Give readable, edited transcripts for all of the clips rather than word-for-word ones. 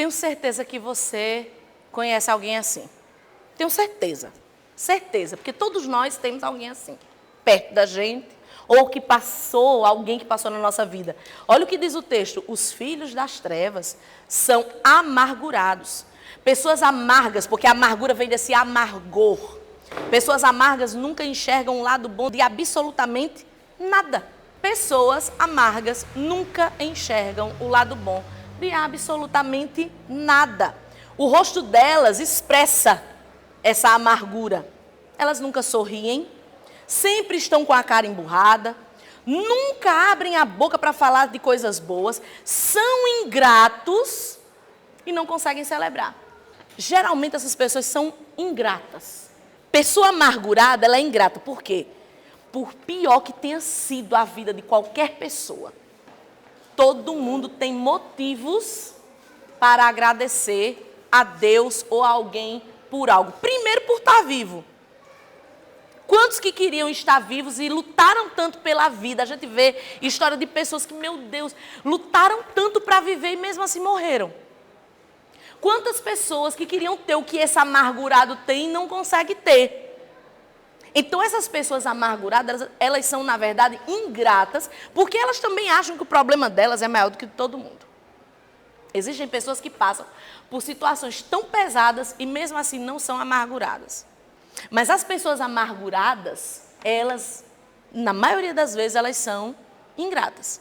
Tenho certeza que você conhece alguém assim. Tenho certeza. Certeza, porque todos nós temos alguém assim, perto da gente, ou que passou, alguém que passou na nossa vida. Olha o que diz o texto: os filhos das trevas são amargurados. Pessoas amargas, porque a amargura vem desse amargor. Pessoas amargas nunca enxergam o lado bom de absolutamente nada. Pessoas amargas nunca enxergam o lado bom de absolutamente nada. O rosto delas expressa essa amargura. Elas nunca sorriem, sempre estão com a cara emburrada, nunca abrem a boca para falar de coisas boas, são ingratos e não conseguem celebrar. Geralmente essas pessoas são ingratas. Pessoa amargurada, ela é ingrata. Por quê? Por pior que tenha sido a vida de qualquer pessoa, todo mundo tem motivos para agradecer a Deus ou a alguém por algo. Primeiro, por estar vivo. Quantos que queriam estar vivos e lutaram tanto pela vida? A gente vê história de pessoas que, meu Deus, lutaram tanto para viver e mesmo assim morreram. Quantas pessoas que queriam ter o que esse amargurado tem e não conseguem ter? Então essas pessoas amarguradas, elas são na verdade ingratas, porque elas também acham que o problema delas é maior do que de todo mundo. Existem pessoas que passam por situações tão pesadas e mesmo assim não são amarguradas. Mas as pessoas amarguradas, elas, na maioria das vezes, elas são ingratas.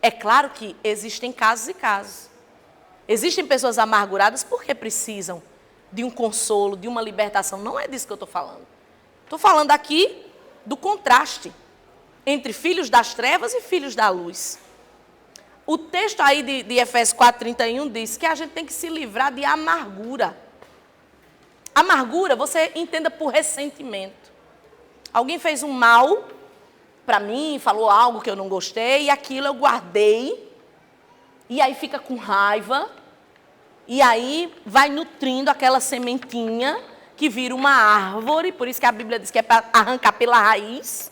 É claro que existem casos e casos. Existem pessoas amarguradas porque precisam de um consolo, de uma libertação. Não é disso que eu estou falando. Estou falando aqui do contraste entre filhos das trevas e filhos da luz. O texto aí de Efésios 4:31 diz que a gente tem que se livrar de amargura. Amargura, você entenda por ressentimento. Alguém fez um mal para mim, falou algo que eu não gostei, e aquilo eu guardei, e aí fica com raiva, e aí vai nutrindo aquela sementinha que vira uma árvore, por isso que a Bíblia diz que é para arrancar pela raiz.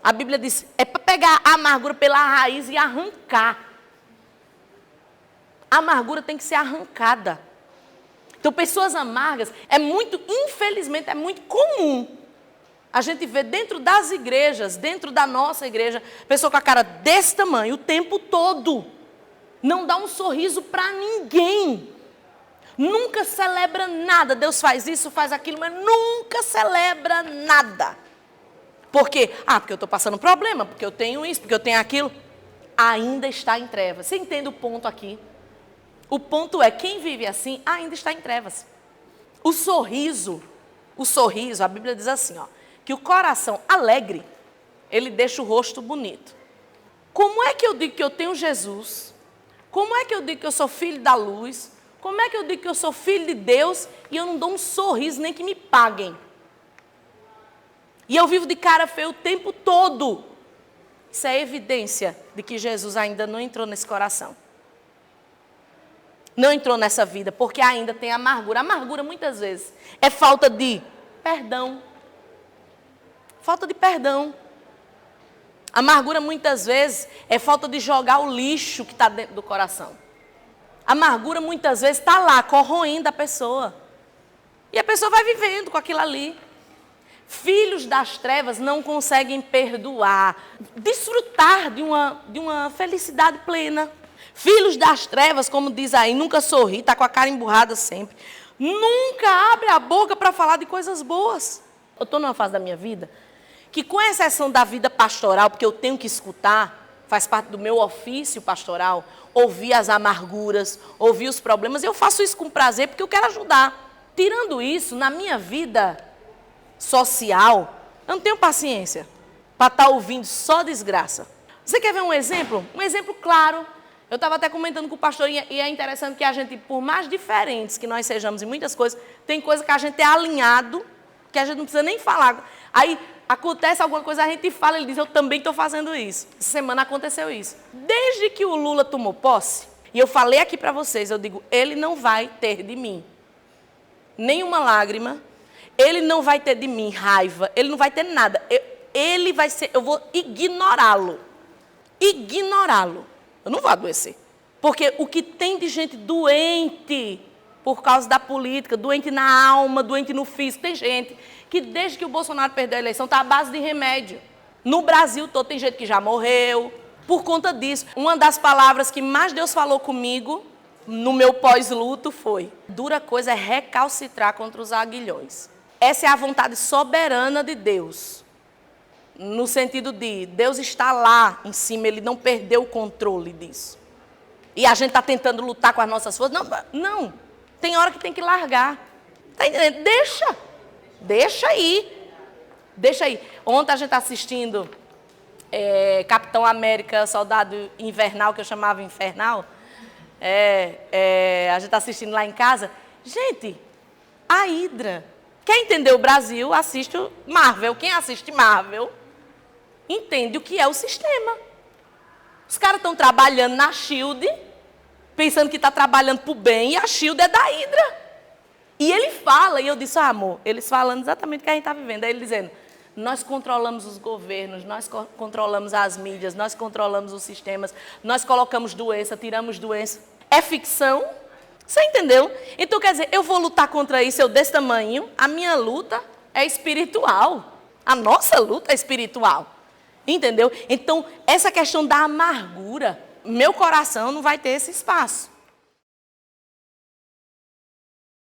A Bíblia diz, é para pegar a amargura pela raiz e arrancar. A amargura tem que ser arrancada. Então, pessoas amargas, infelizmente, é muito comum a gente ver dentro das igrejas, dentro da nossa igreja, pessoa com a cara desse tamanho o tempo todo. Não dá um sorriso para ninguém. Nunca celebra nada. Deus faz isso, faz aquilo, mas nunca celebra nada. Por quê? Porque eu estou passando problema, porque eu tenho isso, porque eu tenho aquilo. Ainda está em trevas. Você entende o ponto aqui? O ponto é, quem vive assim ainda está em trevas. O sorriso, a Bíblia diz assim, que o coração alegre, ele deixa o rosto bonito. Como é que eu digo que eu tenho Jesus? Como é que eu digo que eu sou filho da luz? Como é que eu digo que eu sou filho de Deus e eu não dou um sorriso nem que me paguem? E eu vivo de cara feia o tempo todo. Isso é evidência de que Jesus ainda não entrou nesse coração. Não entrou nessa vida, porque ainda tem amargura. Amargura, muitas vezes, é falta de perdão. Falta de perdão. Amargura, muitas vezes, é falta de jogar o lixo que está dentro do coração. Amargura, muitas vezes, está lá, corroendo a pessoa. E a pessoa vai vivendo com aquilo ali. Filhos das trevas não conseguem perdoar, desfrutar de uma felicidade plena. Filhos das trevas, como diz aí, nunca sorri, está com a cara emburrada sempre. Nunca abre a boca para falar de coisas boas. Eu estou numa fase da minha vida que, com exceção da vida pastoral, porque eu tenho que escutar, faz parte do meu ofício pastoral, ouvir as amarguras, ouvir os problemas, eu faço isso com prazer porque eu quero ajudar. Tirando isso, na minha vida social, eu não tenho paciência para estar ouvindo só desgraça. Você quer ver um exemplo? Um exemplo claro. Eu estava até comentando com o pastor, e é interessante que a gente, por mais diferentes que nós sejamos em muitas coisas, tem coisa que a gente é alinhado, que a gente não precisa nem falar. Aí acontece alguma coisa, a gente fala, ele diz, eu também estou fazendo isso. Essa semana aconteceu isso. Desde que o Lula tomou posse, e eu falei aqui para vocês, eu digo, ele não vai ter de mim nenhuma lágrima, ele não vai ter de mim raiva, ele não vai ter nada. Eu vou ignorá-lo. Ignorá-lo. Eu não vou adoecer. Porque o que tem de gente doente por causa da política, doente na alma, doente no físico, tem gente que desde que o Bolsonaro perdeu a eleição está à base de remédio. No Brasil todo tem gente que já morreu por conta disso. Uma das palavras que mais Deus falou comigo no meu pós-luto foi: dura coisa é recalcitrar contra os aguilhões. Essa é a vontade soberana de Deus. No sentido de Deus está lá em cima, Ele não perdeu o controle disso. E a gente está tentando lutar com as nossas forças. Não, tem hora que tem que largar. Está entendendo? Deixa aí. Ontem a gente está assistindo Capitão América, Soldado Invernal, que eu chamava Infernal. A gente está assistindo lá em casa. Gente, a Hydra. Quer entender o Brasil, assiste o Marvel. Quem assiste Marvel entende o que é o sistema. Os caras estão trabalhando na SHIELD, pensando que está trabalhando para o bem, e a SHIELD é da Hydra. E ele fala, e eu disse: amor, eles falando exatamente o que a gente está vivendo. Aí ele dizendo: nós controlamos os governos, nós controlamos as mídias, nós controlamos os sistemas, nós colocamos doença, tiramos doença. É ficção? Você entendeu? Então, quer dizer, eu vou lutar contra isso, eu desse tamanho, a minha luta é espiritual. A nossa luta é espiritual. Entendeu? Então, essa questão da amargura, meu coração não vai ter esse espaço.